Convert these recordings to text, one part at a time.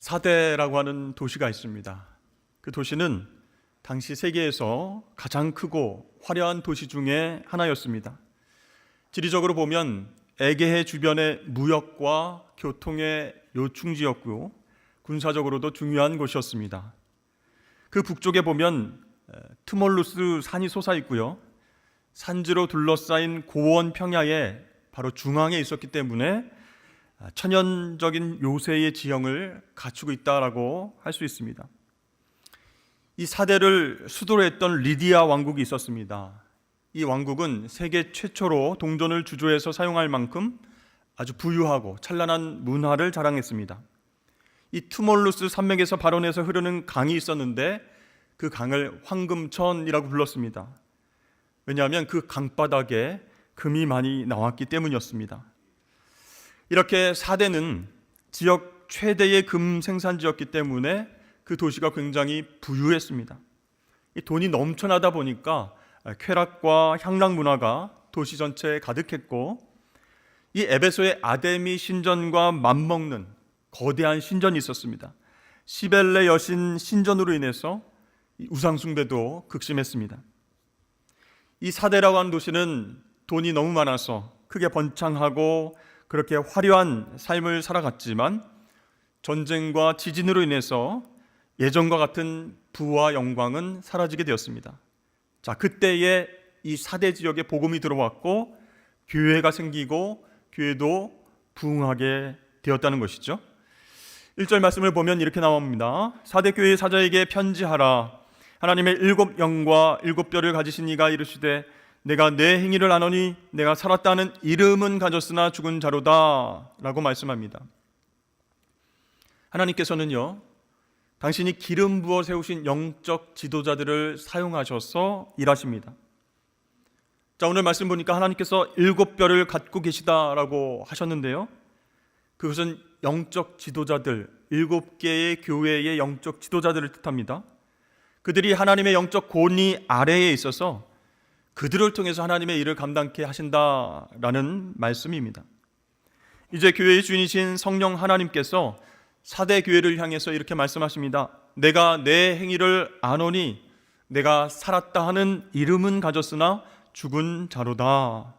사대라고 하는 도시가 있습니다. 그 도시는 당시 세계에서 가장 크고 화려한 도시 중에 하나였습니다. 지리적으로 보면 에게해 주변의 무역과 교통의 요충지였고요, 군사적으로도 중요한 곳이었습니다. 그 북쪽에 보면 트몰루스 산이 솟아있고요, 산지로 둘러싸인 고원 평야의 바로 중앙에 있었기 때문에 천연적인 요새의 지형을 갖추고 있다라고 할 수 있습니다. 이 사대를 수도로 했던 리디아 왕국이 있었습니다. 이 왕국은 세계 최초로 동전을 주조해서 사용할 만큼 아주 부유하고 찬란한 문화를 자랑했습니다. 이 투몰루스 산맥에서 발원해서 흐르는 강이 있었는데 그 강을 황금천이라고 불렀습니다. 왜냐하면 그 강바닥에 금이 많이 나왔기 때문이었습니다. 이렇게 사대는 지역 최대의 금 생산지였기 때문에 그 도시가 굉장히 부유했습니다. 이 돈이 넘쳐나다 보니까 쾌락과 향락 문화가 도시 전체에 가득했고, 이 에베소의 아데미 신전과 맞먹는 거대한 신전이 있었습니다. 시벨레 여신 신전으로 인해서 우상 숭배도 극심했습니다. 이 사대라고 하는 도시는 돈이 너무 많아서 크게 번창하고 그렇게 화려한 삶을 살아갔지만 전쟁과 지진으로 인해서 예전과 같은 부와 영광은 사라지게 되었습니다. 자, 그때에 이 사대 지역에 복음이 들어왔고 교회가 생기고 교회도 부흥하게 되었다는 것이죠. 1절 말씀을 보면 이렇게 나옵니다. 사대 교회 사자에게 편지하라. 하나님의 7 영과 7 뼈를 가지신 이가 이르시되 내가 내 행위를 아노니 내가 살았다는 이름은 가졌으나 죽은 자로다 라고 말씀합니다. 하나님께서는요, 당신이 기름 부어 세우신 영적 지도자들을 사용하셔서 일하십니다. 자, 오늘 말씀 보니까 하나님께서 7 뼈를 갖고 계시다라고 하셨는데요, 그것은 영적 지도자들, 7개의 교회의 영적 지도자들을 뜻합니다. 그들이 하나님의 영적 권위 아래에 있어서 그들을 통해서 하나님의 일을 감당케 하신다라는 말씀입니다. 이제 교회의 주인이신 성령 하나님께서 사대 교회를 향해서 이렇게 말씀하십니다. 내가 내 행위를 아노니 내가 살았다 하는 이름은 가졌으나 죽은 자로다.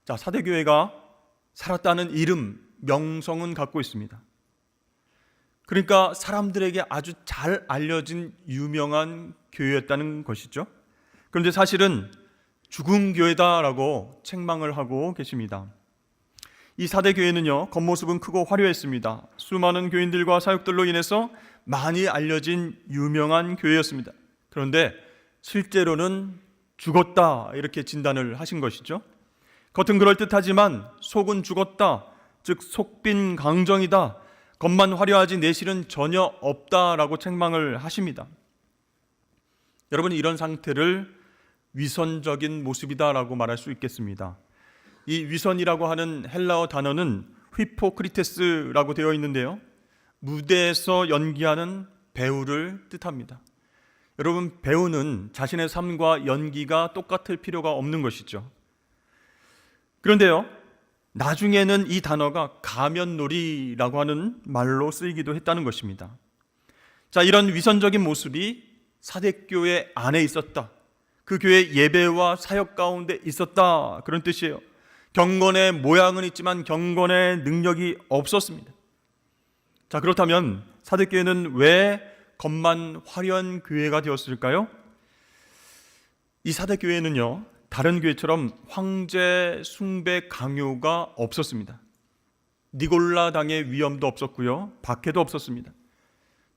자, 사대 교회가 살았다는 이름, 명성은 갖고 있습니다. 그러니까 사람들에게 아주 잘 알려진 유명한 교회였다는 것이죠. 그런데 사실은 죽은 교회다라고 책망을 하고 계십니다. 이 사대 교회는요, 겉모습은 크고 화려했습니다. 수많은 교인들과 사역들로 인해서 많이 알려진 유명한 교회였습니다. 그런데 실제로는 죽었다, 이렇게 진단을 하신 것이죠. 겉은 그럴듯하지만 속은 죽었다, 즉 속빈 강정이다, 겉만 화려하지 내실은 전혀 없다라고 책망을 하십니다. 여러분, 이런 상태를 위선적인 모습이다라고 말할 수 있겠습니다. 이 위선이라고 하는 헬라어 단어는 휘포크리테스라고 되어 있는데요, 무대에서 연기하는 배우를 뜻합니다. 여러분, 배우는 자신의 삶과 연기가 똑같을 필요가 없는 것이죠. 그런데요, 나중에는 이 단어가 가면놀이라고 하는 말로 쓰이기도 했다는 것입니다. 자, 이런 위선적인 모습이 사대교회 안에 있었다, 그 교회 예배와 사역 가운데 있었다, 그런 뜻이에요. 경건의 모양은 있지만 경건의 능력이 없었습니다. 자, 그렇다면 사대교회는 왜 겉만 화려한 교회가 되었을까요? 이 사대교회는요, 다른 교회처럼 황제 숭배 강요가 없었습니다. 니골라 당의 위험도 없었고요, 박해도 없었습니다.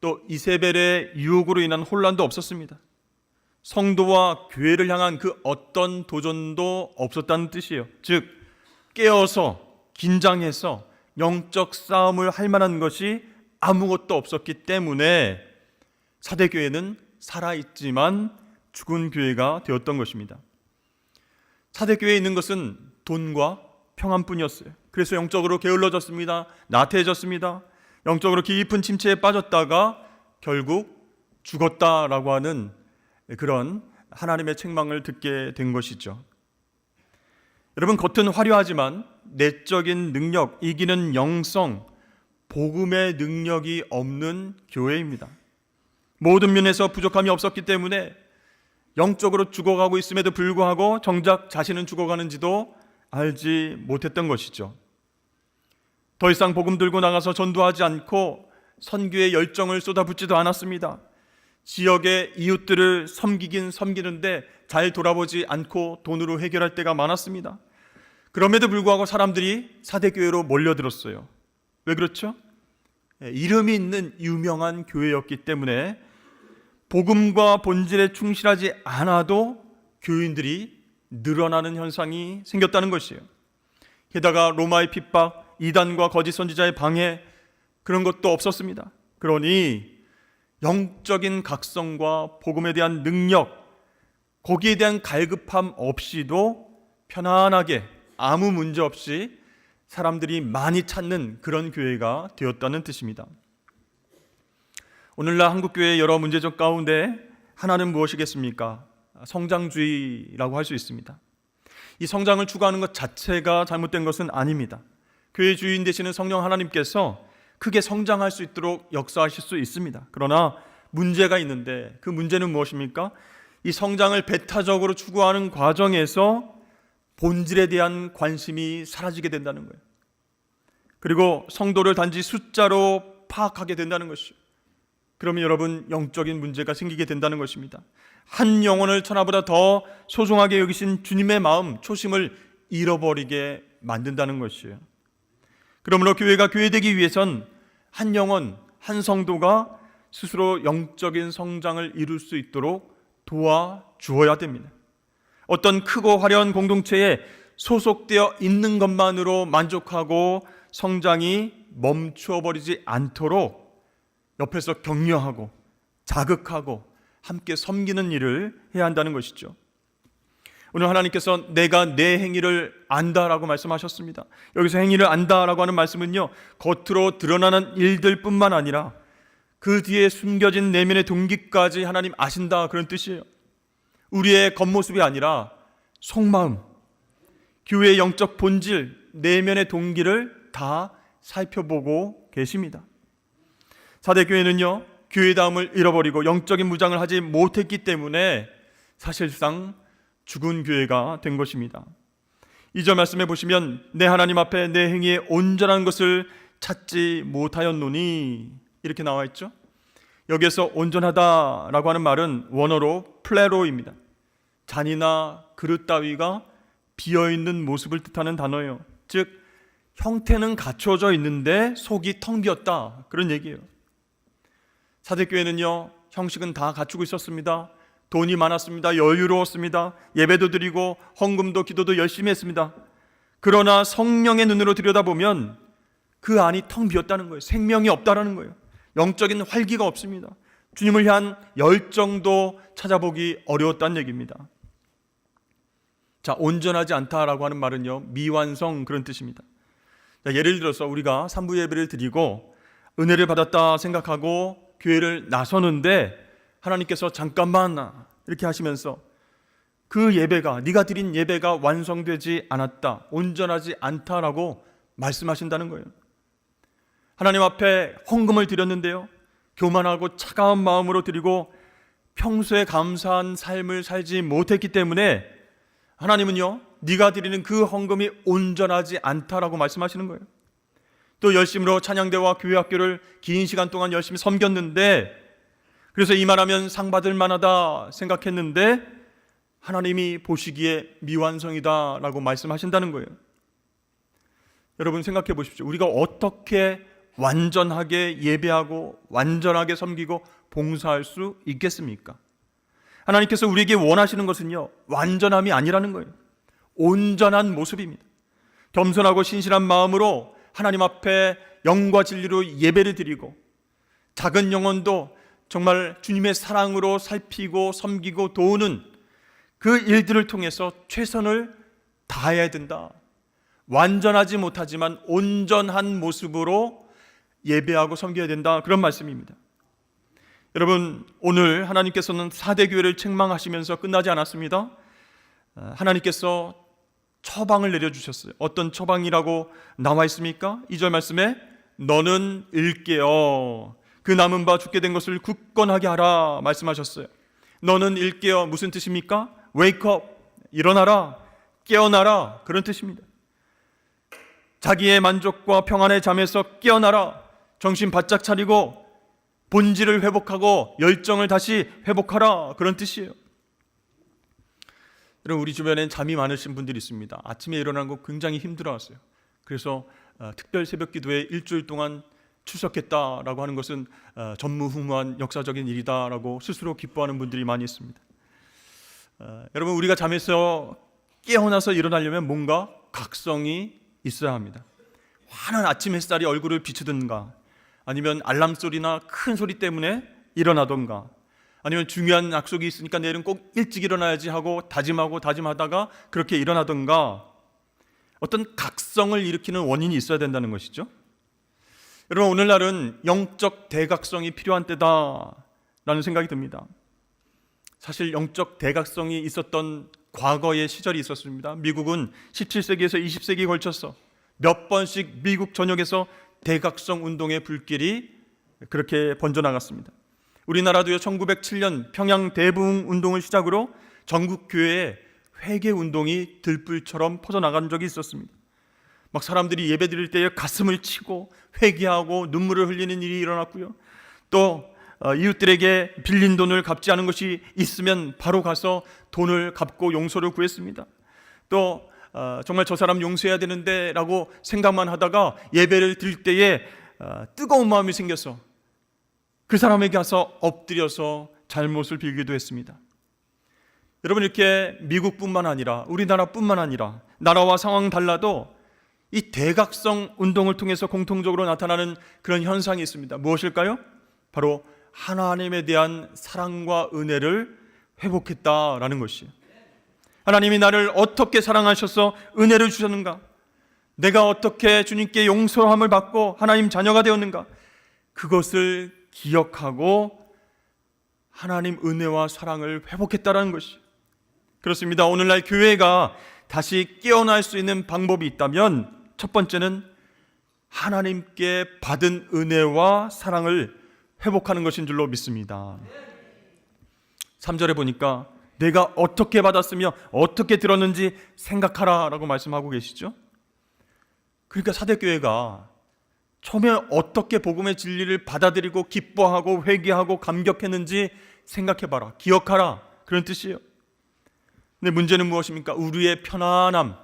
또 이세벨의 유혹으로 인한 혼란도 없었습니다. 성도와 교회를 향한 그 어떤 도전도 없었다는 뜻이에요. 즉, 깨어서 긴장해서 영적 싸움을 할 만한 것이 아무것도 없었기 때문에 사대교회는 살아있지만 죽은 교회가 되었던 것입니다. 사대교회에 있는 것은 돈과 평안뿐이었어요. 그래서 영적으로 게을러졌습니다. 나태해졌습니다. 영적으로 깊은 침체에 빠졌다가 결국 죽었다라고 하는 그런 하나님의 책망을 듣게 된 것이죠. 여러분, 겉은 화려하지만 내적인 능력, 이기는 영성, 복음의 능력이 없는 교회입니다. 모든 면에서 부족함이 없었기 때문에 영적으로 죽어가고 있음에도 불구하고 정작 자신은 죽어가는지도 알지 못했던 것이죠. 더 이상 복음 들고 나가서 전도하지 않고 선교의 열정을 쏟아붓지도 않았습니다. 지역의 이웃들을 섬기긴 섬기는데 잘 돌아보지 않고 돈으로 해결할 때가 많았습니다. 그럼에도 불구하고 사람들이 사대교회로 몰려들었어요. 왜 그렇죠? 이름이 있는 유명한 교회였기 때문에 복음과 본질에 충실하지 않아도 교인들이 늘어나는 현상이 생겼다는 것이에요. 게다가 로마의 핍박, 이단과 거짓 선지자의 방해, 그런 것도 없었습니다. 그러니 영적인 각성과 복음에 대한 능력, 거기에 대한 갈급함 없이도 편안하게 아무 문제 없이 사람들이 많이 찾는 그런 교회가 되었다는 뜻입니다. 오늘날 한국교회의 여러 문제점 가운데 하나는 무엇이겠습니까? 성장주의라고 할 수 있습니다. 이 성장을 추구하는 것 자체가 잘못된 것은 아닙니다. 교회 주인 되시는 성령 하나님께서 크게 성장할 수 있도록 역사하실 수 있습니다. 그러나 문제가 있는데 그 문제는 무엇입니까? 이 성장을 배타적으로 추구하는 과정에서 본질에 대한 관심이 사라지게 된다는 거예요. 그리고 성도를 단지 숫자로 파악하게 된다는 것이죠. 그러면 여러분, 영적인 문제가 생기게 된다는 것입니다. 한 영혼을 천하보다 더 소중하게 여기신 주님의 마음, 초심을 잃어버리게 만든다는 것이에요. 그러므로 교회가 교회되기 위해선 한 영혼, 한 성도가 스스로 영적인 성장을 이룰 수 있도록 도와주어야 됩니다. 어떤 크고 화려한 공동체에 소속되어 있는 것만으로 만족하고 성장이 멈추어버리지 않도록 옆에서 격려하고 자극하고 함께 섬기는 일을 해야 한다는 것이죠. 오늘 하나님께서 내가 내 행위를 안다라고 말씀하셨습니다. 여기서 행위를 안다라고 하는 말씀은요, 겉으로 드러나는 일들뿐만 아니라 그 뒤에 숨겨진 내면의 동기까지 하나님 아신다, 그런 뜻이에요. 우리의 겉모습이 아니라 속마음, 교회의 영적 본질, 내면의 동기를 다 살펴보고 계십니다. 사대교회는요, 교회다움을 잃어버리고 영적인 무장을 하지 못했기 때문에 사실상 죽은 교회가 된 것입니다. 2절 말씀해 보시면 내 하나님 앞에 내 행위에 온전한 것을 찾지 못하였노니, 이렇게 나와 있죠. 여기에서 온전하다라고 하는 말은 원어로 플레로입니다. 잔이나 그릇 따위가 비어있는 모습을 뜻하는 단어예요. 즉 형태는 갖춰져 있는데 속이 텅 비었다, 그런 얘기예요. 사대교회는요, 형식은 다 갖추고 있었습니다. 돈이 많았습니다. 여유로웠습니다. 예배도 드리고 헌금도 기도도 열심히 했습니다. 그러나 성령의 눈으로 들여다보면 그 안이 텅 비었다는 거예요. 생명이 없다라는 거예요. 영적인 활기가 없습니다. 주님을 향한 열정도 찾아보기 어려웠다는 얘기입니다. 자, 온전하지 않다라고 하는 말은요, 미완성, 그런 뜻입니다. 자, 예를 들어서 우리가 산부 예배를 드리고 은혜를 받았다 생각하고 교회를 나서는데 하나님께서 잠깐만 이렇게 하시면서 그 예배가, 네가 드린 예배가 완성되지 않았다, 온전하지 않다라고 말씀하신다는 거예요. 하나님 앞에 헌금을 드렸는데요, 교만하고 차가운 마음으로 드리고 평소에 감사한 삶을 살지 못했기 때문에 하나님은요, 네가 드리는 그 헌금이 온전하지 않다라고 말씀하시는 거예요. 또 열심으로 찬양대와 교회학교를 긴 시간 동안 열심히 섬겼는데, 그래서 이만하면 상 받을 만하다 생각했는데 하나님이 보시기에 미완성이다 라고 말씀하신다는 거예요. 여러분 생각해 보십시오. 우리가 어떻게 완전하게 예배하고 완전하게 섬기고 봉사할 수 있겠습니까? 하나님께서 우리에게 원하시는 것은요, 완전함이 아니라는 거예요. 온전한 모습입니다. 겸손하고 신실한 마음으로 하나님 앞에 영과 진리로 예배를 드리고 작은 영혼도 정말 주님의 사랑으로 살피고 섬기고 도우는 그 일들을 통해서 최선을 다해야 된다. 완전하지 못하지만 온전한 모습으로 예배하고 섬겨야 된다, 그런 말씀입니다. 여러분, 오늘 하나님께서는 사대교회를 책망하시면서 끝나지 않았습니다. 하나님께서 처방을 내려주셨어요. 어떤 처방이라고 나와 있습니까? 2절 말씀에 너는 일깨어 그 남은 바 죽게 된 것을 굳건하게 하라 말씀하셨어요. 너는 일깨어 무슨 뜻입니까? Wake up, 일어나라, 깨어나라, 그런 뜻입니다. 자기의 만족과 평안의 잠에서 깨어나라, 정신 바짝 차리고 본질을 회복하고 열정을 다시 회복하라, 그런 뜻이에요. 여러분, 우리 주변엔 잠이 많으신 분들이 있습니다. 아침에 일어나는 거 굉장히 힘들어하세요. 그래서 특별 새벽 기도에 일주일 동안 출석했다라고 하는 것은 전무후무한 역사적인 일이다라고 스스로 기뻐하는 분들이 많이 있습니다. 여러분, 우리가 잠에서 깨어나서 일어나려면 뭔가 각성이 있어야 합니다. 환한 아침 햇살이 얼굴을 비추든가, 아니면 알람 소리나 큰 소리 때문에 일어나던가, 아니면 중요한 약속이 있으니까 내일은 꼭 일찍 일어나야지 하고 다짐하다가 그렇게 일어나던가, 어떤 각성을 일으키는 원인이 있어야 된다는 것이죠. 여러분, 오늘날은 영적 대각성이 필요한 때다라는 생각이 듭니다. 사실 영적 대각성이 있었던 과거의 시절이 있었습니다. 미국은 17세기에서 20세기에 걸쳐서 몇 번씩 미국 전역에서 대각성 운동의 불길이 그렇게 번져나갔습니다. 우리나라도요, 1907년 평양 대부흥 운동을 시작으로 전국 교회에 회개 운동이 들불처럼 퍼져나간 적이 있었습니다. 막 사람들이 예배 드릴 때에 가슴을 치고 회개하고 눈물을 흘리는 일이 일어났고요. 또 이웃들에게 빌린 돈을 갚지 않은 것이 있으면 바로 가서 돈을 갚고 용서를 구했습니다. 또 정말 저 사람 용서해야 되는데 라고 생각만 하다가 예배를 드릴 때에 뜨거운 마음이 생겨서 그 사람에게 가서 엎드려서 잘못을 빌기도 했습니다. 여러분, 이렇게 미국뿐만 아니라 우리나라뿐만 아니라 나라와 상황 달라도 이 대각성 운동을 통해서 공통적으로 나타나는 그런 현상이 있습니다. 무엇일까요? 바로 하나님에 대한 사랑과 은혜를 회복했다라는 것이에요. 하나님이 나를 어떻게 사랑하셔서 은혜를 주셨는가? 내가 어떻게 주님께 용서함을 받고 하나님 자녀가 되었는가? 그것을 기억하고 하나님 은혜와 사랑을 회복했다라는 것이에요. 그렇습니다. 오늘날 교회가 다시 깨어날 수 있는 방법이 있다면 첫 번째는 하나님께 받은 은혜와 사랑을 회복하는 것인 줄로 믿습니다. 3절에 보니까 내가 어떻게 받았으며 어떻게 들었는지 생각하라 라고 말씀하고 계시죠. 그러니까 사대교회가 처음에 어떻게 복음의 진리를 받아들이고 기뻐하고 회개하고 감격했는지 생각해봐라, 기억하라, 그런 뜻이에요. 근데 문제는 무엇입니까? 우리의 편안함,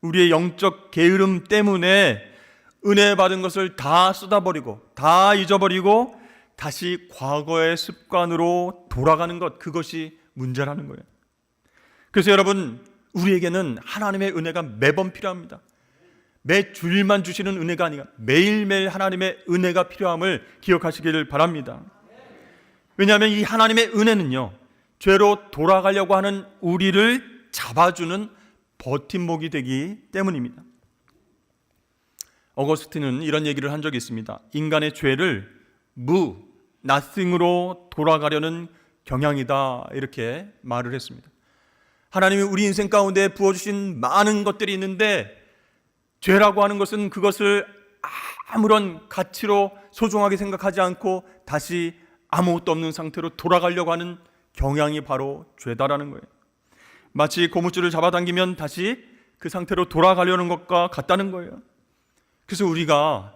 우리의 영적 게으름 때문에 은혜 받은 것을 다 쏟아버리고 다 잊어버리고 다시 과거의 습관으로 돌아가는 것, 그것이 문제라는 거예요. 그래서 여러분, 우리에게는 하나님의 은혜가 매번 필요합니다. 매 주일만 주시는 은혜가 아니라 매일매일 하나님의 은혜가 필요함을 기억하시기를 바랍니다. 왜냐하면 이 하나님의 은혜는요, 죄로 돌아가려고 하는 우리를 잡아주는 버팀목이 되기 때문입니다. 어거스틴은 이런 얘기를 한 적이 있습니다. 인간의 죄를 nothing으로 돌아가려는 경향이다, 이렇게 말을 했습니다. 하나님이 우리 인생 가운데 부어주신 많은 것들이 있는데 죄라고 하는 것은 그것을 아무런 가치로 소중하게 생각하지 않고 다시 아무것도 없는 상태로 돌아가려고 하는 경향이 바로 죄다라는 거예요. 마치 고무줄을 잡아당기면 다시 그 상태로 돌아가려는 것과 같다는 거예요. 그래서 우리가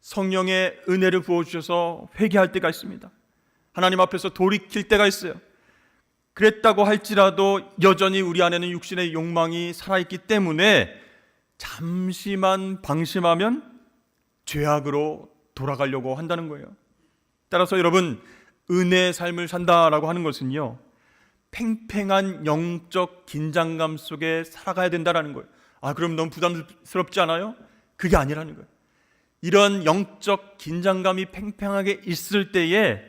성령의 은혜를 부어주셔서 회개할 때가 있습니다. 하나님 앞에서 돌이킬 때가 있어요. 그랬다고 할지라도 여전히 우리 안에는 육신의 욕망이 살아있기 때문에 잠시만 방심하면 죄악으로 돌아가려고 한다는 거예요. 따라서 여러분, 은혜의 삶을 산다라고 하는 것은요, 팽팽한 영적 긴장감 속에 살아가야 된다는 거예요. 그럼 너무 부담스럽지 않아요? 그게 아니라는 거예요. 이런 영적 긴장감이 팽팽하게 있을 때에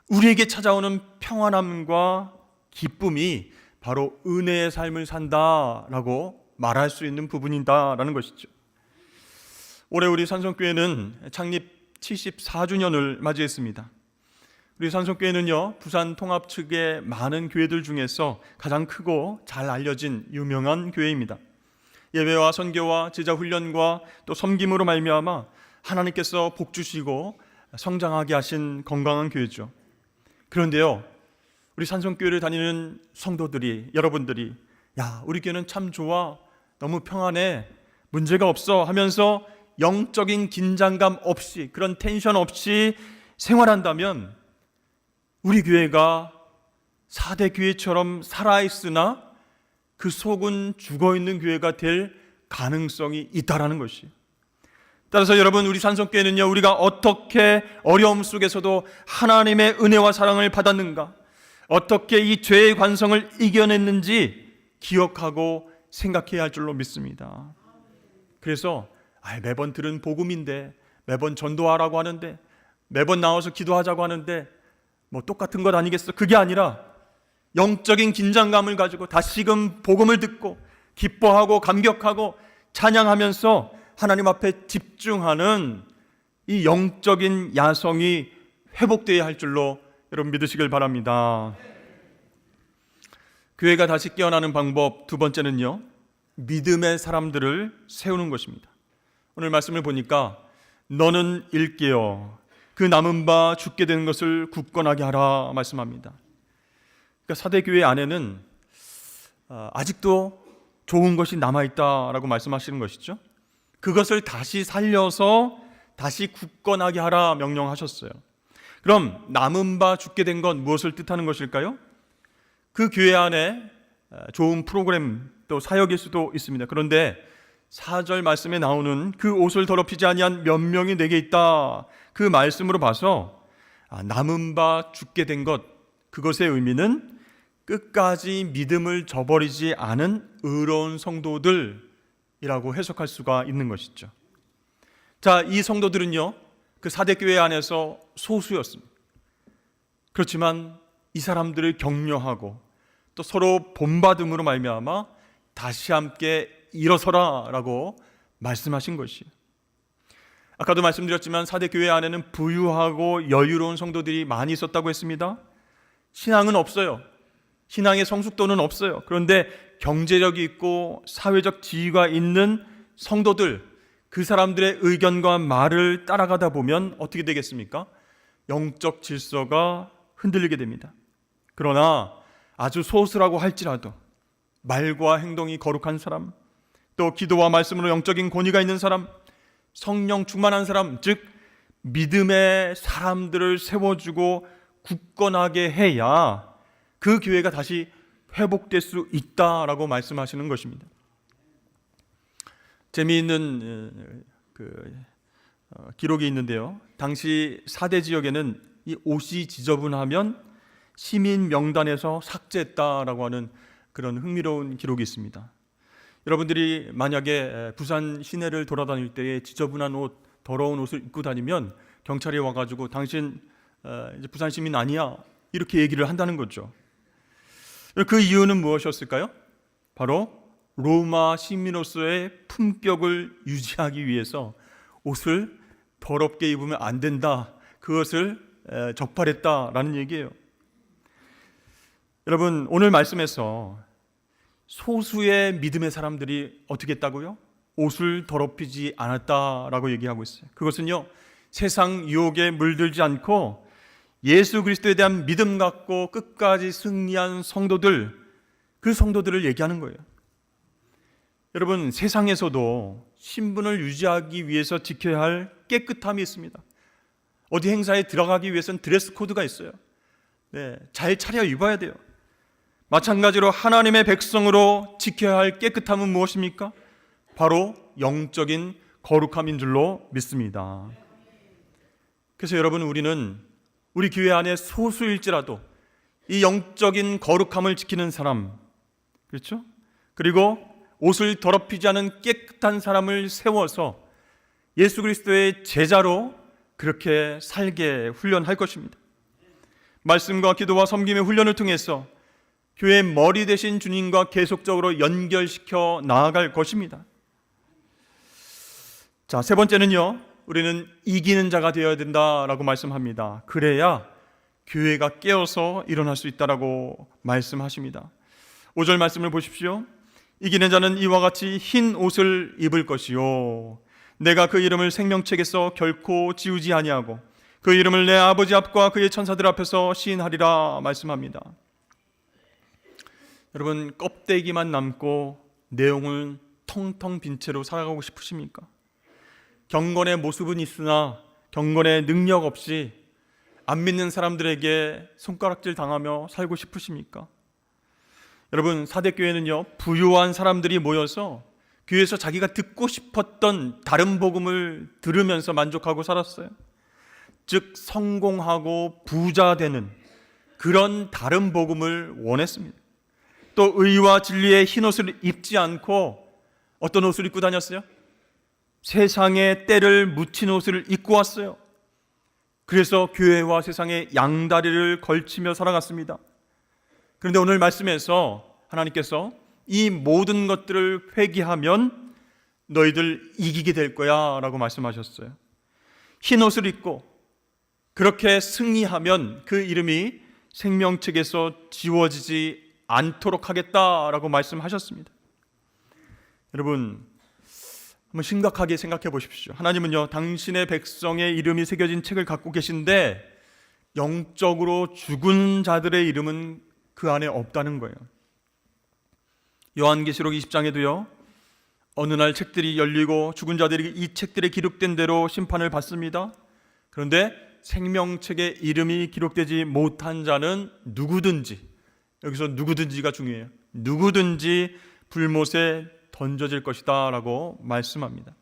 우리에게 찾아오는 평안함과 기쁨이 바로 은혜의 삶을 산다라고 말할 수 있는 부분이다라는 것이죠. 올해 우리 산성교회는 창립 74주년을 맞이했습니다. 우리 산성교회는요, 부산 통합 측의 많은 교회들 중에서 가장 크고 잘 알려진 유명한 교회입니다. 예배와 선교와 제자 훈련과 또 섬김으로 말미암아 하나님께서 복 주시고 성장하게 하신 건강한 교회죠. 그런데요, 우리 산성교회를 다니는 성도들이, 여러분들이 야, 우리 교회는 참 좋아, 너무 평안해, 문제가 없어 하면서 영적인 긴장감 없이, 그런 텐션 없이 생활한다면 우리 교회가 4대 교회처럼 살아있으나 그 속은 죽어있는 교회가 될 가능성이 있다라는 것이. 따라서 여러분, 우리 산성교회는요, 우리가 어떻게 어려움 속에서도 하나님의 은혜와 사랑을 받았는가, 어떻게 이 죄의 관성을 이겨냈는지 기억하고 생각해야 할 줄로 믿습니다. 그래서 매번 들은 복음인데, 매번 전도하라고 하는데, 매번 나와서 기도하자고 하는데 뭐 똑같은 것 아니겠어? 그게 아니라 영적인 긴장감을 가지고 다시금 복음을 듣고 기뻐하고 감격하고 찬양하면서 하나님 앞에 집중하는 이 영적인 야성이 회복되어야 할 줄로 여러분 믿으시길 바랍니다. 교회가 다시 깨어나는 방법 두 번째는요, 믿음의 사람들을 세우는 것입니다. 오늘 말씀을 보니까 너는 일깨어 그 남은 바 죽게 되는 것을 굳건하게 하라 말씀합니다. 그러니까 사대교회 안에는 아직도 좋은 것이 남아있다라고 말씀하시는 것이죠. 그것을 다시 살려서 다시 굳건하게 하라 명령하셨어요. 그럼 남은 바 죽게 된 건 무엇을 뜻하는 것일까요? 그 교회 안에 좋은 프로그램 또 사역일 수도 있습니다. 그런데 4절 말씀에 나오는 그 옷을 더럽히지 아니한 몇 명이 내게 있다, 그 말씀으로 봐서 남은 바 죽게 된 것, 그것의 의미는 끝까지 믿음을 저버리지 않은 의로운 성도들이라고 해석할 수가 있는 것이죠. 자, 이 성도들은요, 그 4대 교회 안에서 소수였습니다. 그렇지만 이 사람들을 격려하고 또 서로 본받음으로 말미암아 다시 함께 일어서라 라고 말씀하신 것이에요. 아까도 말씀드렸지만 4대 교회 안에는 부유하고 여유로운 성도들이 많이 있었다고 했습니다. 신앙은 없어요. 신앙의 성숙도는 없어요. 그런데 경제력이 있고 사회적 지위가 있는 성도들, 그 사람들의 의견과 말을 따라가다 보면 어떻게 되겠습니까? 영적 질서가 흔들리게 됩니다. 그러나 아주 소수라고 할지라도 말과 행동이 거룩한 사람, 또 기도와 말씀으로 영적인 권위가 있는 사람, 성령 충만한 사람, 즉 믿음의 사람들을 세워주고 굳건하게 해야 그 교회가 다시 회복될 수 있다라고 말씀하시는 것입니다. 재미있는 기록이 있는데요, 당시 4대 지역에는 이 옷이 지저분하면 시민 명단에서 삭제했다라고 하는 그런 흥미로운 기록이 있습니다. 여러분들이 만약에 부산 시내를 돌아다닐 때에 지저분한 옷, 더러운 옷을 입고 다니면 경찰이 와가지고 당신 이제 부산 시민 아니야, 이렇게 얘기를 한다는 거죠. 그 이유는 무엇이었을까요? 바로 로마 시민으로서의 품격을 유지하기 위해서 옷을 더럽게 입으면 안 된다, 그것을 적발했다라는 얘기예요. 여러분, 오늘 말씀에서 소수의 믿음의 사람들이 어떻게 했다고요? 옷을 더럽히지 않았다라고 얘기하고 있어요. 그것은요, 세상 유혹에 물들지 않고 예수 그리스도에 대한 믿음 갖고 끝까지 승리한 성도들, 그 성도들을 얘기하는 거예요. 여러분, 세상에서도 신분을 유지하기 위해서 지켜야 할 깨끗함이 있습니다. 어디 행사에 들어가기 위해서는 드레스 코드가 있어요. 잘 차려 입어야 돼요. 마찬가지로 하나님의 백성으로 지켜야 할 깨끗함은 무엇입니까? 바로 영적인 거룩함인 줄로 믿습니다. 그래서 여러분, 우리는 우리 교회 안에 소수일지라도 이 영적인 거룩함을 지키는 사람, 그렇죠? 그리고 옷을 더럽히지 않은 깨끗한 사람을 세워서 예수 그리스도의 제자로 그렇게 살게 훈련할 것입니다. 말씀과 기도와 섬김의 훈련을 통해서 교회의 머리 되신 주님과 계속적으로 연결시켜 나아갈 것입니다. 자, 세 번째는요, 우리는 이기는 자가 되어야 된다라고 말씀합니다. 그래야 교회가 깨어서 일어날 수 있다라고 말씀하십니다. 5절 말씀을 보십시오. 이기는 자는 이와 같이 흰 옷을 입을 것이요, 내가 그 이름을 생명책에서 결코 지우지 아니하고 그 이름을 내 아버지 앞과 그의 천사들 앞에서 시인하리라 말씀합니다. 여러분, 껍데기만 남고 내용을 텅텅 빈 채로 살아가고 싶으십니까? 경건의 모습은 있으나 경건의 능력 없이 안 믿는 사람들에게 손가락질 당하며 살고 싶으십니까? 여러분, 사대교회는요, 부유한 사람들이 모여서 교회에서 자기가 듣고 싶었던 다른 복음을 들으면서 만족하고 살았어요. 즉 성공하고 부자 되는 그런 다른 복음을 원했습니다. 또 의와 진리의 흰옷을 입지 않고 어떤 옷을 입고 다녔어요? 세상의 때를 묻힌 옷을 입고 왔어요. 그래서 교회와 세상의 양다리를 걸치며 살아갔습니다. 그런데 오늘 말씀에서 하나님께서 이 모든 것들을 회개하면 너희들 이기게 될 거야 라고 말씀하셨어요. 흰 옷을 입고 그렇게 승리하면 그 이름이 생명책에서 지워지지 않도록 하겠다라고 말씀하셨습니다. 여러분, 한번 심각하게 생각해 보십시오. 하나님은요, 당신의 백성의 이름이 새겨진 책을 갖고 계신데 영적으로 죽은 자들의 이름은 그 안에 없다는 거예요. 요한계시록 20장에도요, 어느 날 책들이 열리고 죽은 자들이 이 책들에 기록된 대로 심판을 받습니다. 그런데 생명책에 이름이 기록되지 못한 자는 누구든지, 여기서 누구든지가 중요해요. 누구든지 불못에 던져질 것이다 라고 말씀합니다.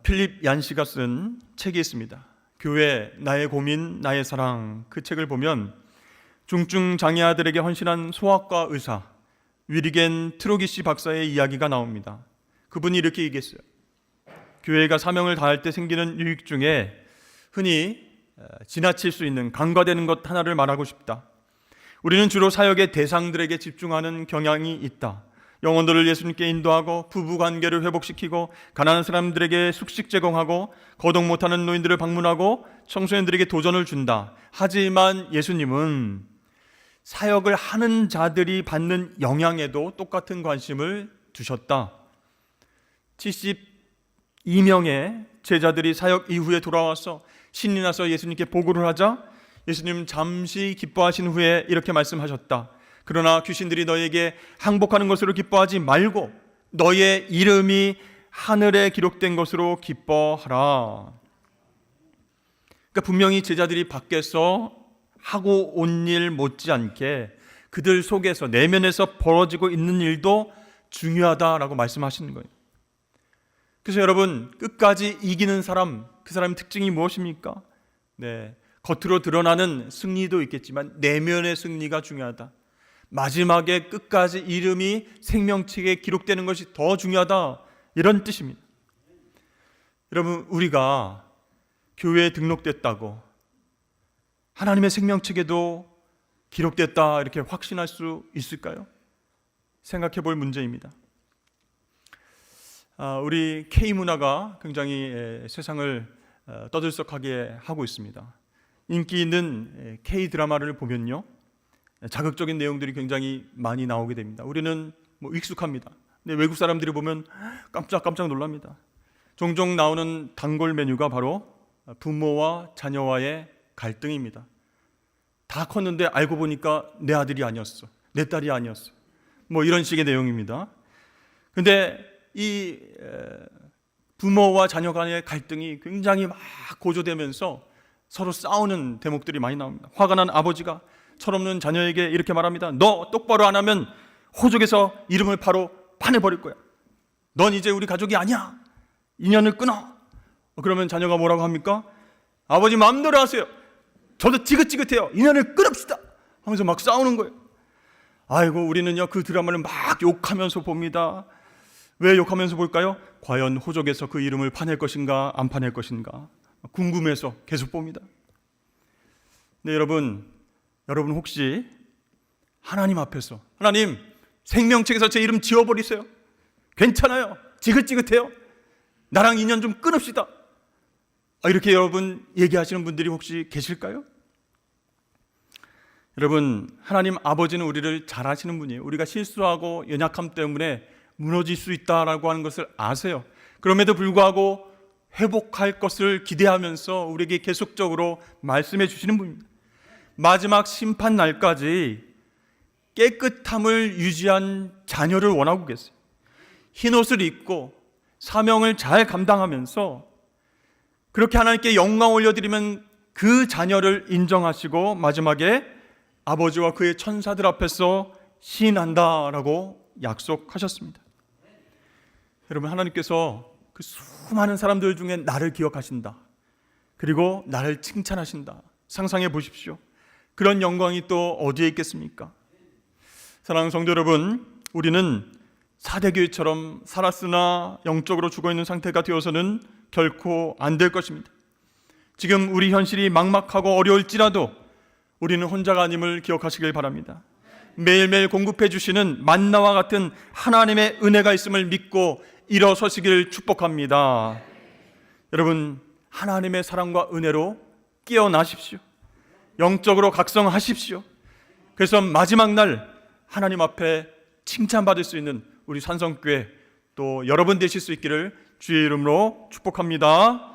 필립 얀시가 쓴 책이 있습니다. 교회, 나의 고민, 나의 사랑. 그 책을 보면 중증 장애아들에게 헌신한 소아과 의사 위리겐 트로기시 박사의 이야기가 나옵니다. 그분이 이렇게 얘기했어요. 교회가 사명을 다할 때 생기는 유익 중에 흔히 지나칠 수 있는 간과되는 것 하나를 말하고 싶다. 우리는 주로 사역의 대상들에게 집중하는 경향이 있다. 영혼들을 예수님께 인도하고 부부관계를 회복시키고 가난한 사람들에게 숙식 제공하고 거동 못하는 노인들을 방문하고 청소년들에게 도전을 준다. 하지만 예수님은 사역을 하는 자들이 받는 영향에도 똑같은 관심을 두셨다. 72명의 제자들이 사역 이후에 돌아와서 신이 나서 예수님께 보고를 하자 예수님 잠시 기뻐하신 후에 이렇게 말씀하셨다. 그러나 귀신들이 너에게 항복하는 것으로 기뻐하지 말고 너의 이름이 하늘에 기록된 것으로 기뻐하라. 그러니까 분명히 제자들이 밖에서 하고 온 일 못지않게 그들 속에서 내면에서 벌어지고 있는 일도 중요하다라고 말씀하시는 거예요. 그래서 여러분, 끝까지 이기는 사람, 그 사람의 특징이 무엇입니까? 네, 겉으로 드러나는 승리도 있겠지만 내면의 승리가 중요하다. 마지막에 끝까지 이름이 생명책에 기록되는 것이 더 중요하다, 이런 뜻입니다. 여러분, 우리가 교회에 등록됐다고 하나님의 생명책에도 기록됐다 이렇게 확신할 수 있을까요? 생각해 볼 문제입니다. 우리 K문화가 굉장히 세상을 떠들썩하게 하고 있습니다. 인기 있는 K드라마를 보면요, 자극적인 내용들이 굉장히 많이 나오게 됩니다. 우리는 익숙합니다. 근데 외국 사람들이 보면 깜짝깜짝 놀랍니다. 종종 나오는 단골 메뉴가 바로 부모와 자녀와의 갈등입니다. 다 컸는데 알고 보니까 내 아들이 아니었어, 내 딸이 아니었어, 이런 식의 내용입니다. 근데 이 부모와 자녀 간의 갈등이 굉장히 막 고조되면서 서로 싸우는 대목들이 많이 나옵니다. 화가 난 아버지가 철없는 자녀에게 이렇게 말합니다. 너 똑바로 안 하면 호적에서 이름을 바로 파내버릴 거야. 넌 이제 우리 가족이 아니야. 인연을 끊어. 그러면 자녀가 뭐라고 합니까? 아버지 마음대로 하세요. 저도 지긋지긋해요. 인연을 끊읍시다 하면서 막 싸우는 거예요. 아이고, 우리는요 그 드라마를 막 욕하면서 봅니다. 왜 욕하면서 볼까요? 과연 호적에서 그 이름을 파낼 것인가 안 파낼 것인가 궁금해서 계속 봅니다. 네, 여러분 혹시 하나님 앞에서 하나님, 생명책에서 제 이름 지워버리세요. 괜찮아요. 지긋지긋해요. 나랑 인연 좀 끊읍시다. 이렇게 여러분 얘기하시는 분들이 혹시 계실까요? 여러분, 하나님 아버지는 우리를 잘 아시는 분이에요. 우리가 실수하고 연약함 때문에 무너질 수 있다라고 하는 것을 아세요. 그럼에도 불구하고 회복할 것을 기대하면서 우리에게 계속적으로 말씀해 주시는 분입니다. 마지막 심판 날까지 깨끗함을 유지한 자녀를 원하고 계세요. 흰옷을 입고 사명을 잘 감당하면서 그렇게 하나님께 영광 올려드리면 그 자녀를 인정하시고 마지막에 아버지와 그의 천사들 앞에서 시인한다라고 약속하셨습니다. 여러분, 하나님께서 그 수많은 사람들 중에 나를 기억하신다, 그리고 나를 칭찬하신다. 상상해 보십시오. 그런 영광이 또 어디에 있겠습니까? 사랑하는 성도 여러분, 우리는 사대교회처럼 살았으나 영적으로 죽어있는 상태가 되어서는 결코 안 될 것입니다. 지금 우리 현실이 막막하고 어려울지라도 우리는 혼자가 아님을 기억하시길 바랍니다. 매일매일 공급해 주시는 만나와 같은 하나님의 은혜가 있음을 믿고 일어서시길 축복합니다. 여러분, 하나님의 사랑과 은혜로 깨어나십시오. 영적으로 각성하십시오. 그래서 마지막 날 하나님 앞에 칭찬받을 수 있는 우리 산성교회 또 여러분 되실 수 있기를 주의 이름으로 축복합니다.